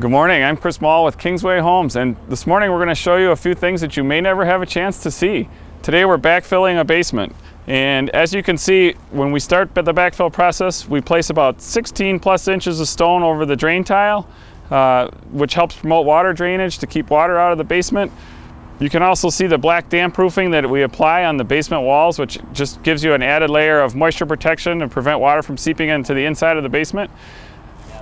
Good morning, I'm Chris Mall with Kingsway Homes, and this morning we're going to show you a few things that you may never have a chance to see. Today we're backfilling a basement, and as you can see, when we start the backfill process, we place about 16 plus inches of stone over the drain tile, which helps promote water drainage to keep water out of the basement. You can also see the black damp proofing that we apply on the basement walls, which just gives you an added layer of moisture protection and prevent water from seeping into the inside of the basement.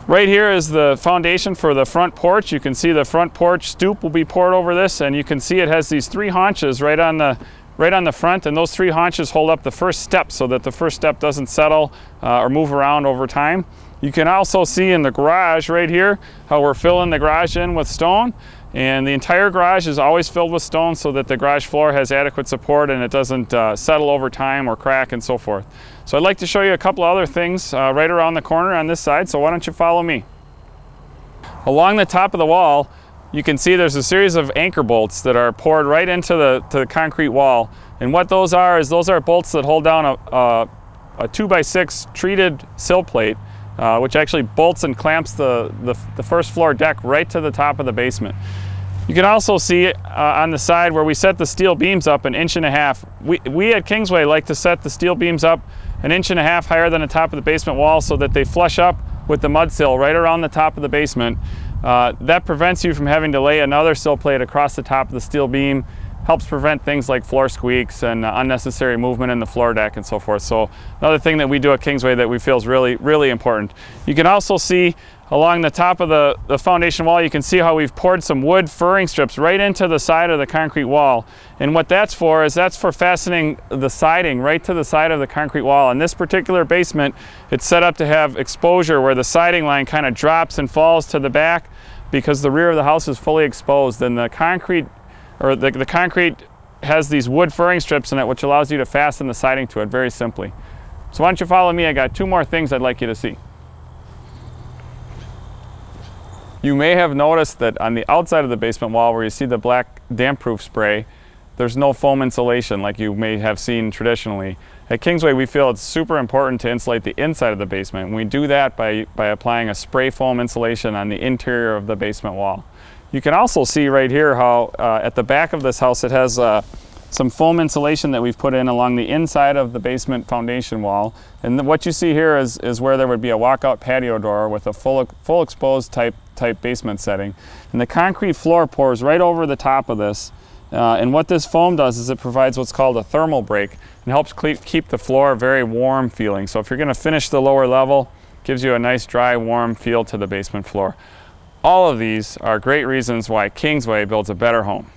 Right here is the foundation for the front porch. You can see the front porch stoop will be poured over this, and you can see it has these three haunches right on the front, and those three haunches hold up the first step so that the first step doesn't settle or move around over time. You can also see in the garage right here how we're filling the garage in with stone, and the entire garage is always filled with stone so that the garage floor has adequate support and it doesn't settle over time or crack and so forth. So I'd like to show you a couple other things right around the corner on this side, so why don't you follow me. Along the top of the wall, you can see there's a series of anchor bolts that are poured right into the concrete wall, and what those are is those are bolts that hold down a 2x6 treated sill plate, which actually bolts and clamps the first floor deck right to the top of the basement. You can also see on the side where we set the steel beams up 1.5 inches. We at Kingsway like to set the steel beams up 1.5 inches higher than the top of the basement wall so that they flush up with the mud sill right around the top of the basement. That prevents you from having to lay another sill plate across the top of the steel beam, helps prevent things like floor squeaks and unnecessary movement in the floor deck and so forth. So another thing that we do at Kingsway that we feel is really, really important. You can also see along the top of the foundation wall, you can see how we've poured some wood furring strips right into the side of the concrete wall. And what that's for is that's for fastening the siding right to the side of the concrete wall. In this particular basement, it's set up to have exposure where the siding line kind of drops and falls to the back because the rear of the house is fully exposed, and the concrete has these wood furring strips in it, which allows you to fasten the siding to it very simply. So why don't you follow me? I got two more things I'd like you to see. You may have noticed that on the outside of the basement wall where you see the black damp-proof spray, there's no foam insulation like you may have seen traditionally. At Kingsway, we feel it's super important to insulate the inside of the basement, and we do that by applying a spray foam insulation on the interior of the basement wall. You can also see right here how at the back of this house it has some foam insulation that we've put in along the inside of the basement foundation wall. And what you see here is where there would be a walkout patio door with a full exposed type basement setting. And the concrete floor pours right over the top of this. And what this foam does is it provides what's called a thermal break and helps keep the floor very warm feeling. So if you're going to finish the lower level, it gives you a nice dry warm feel to the basement floor. All of these are great reasons why Kingsway builds a better home.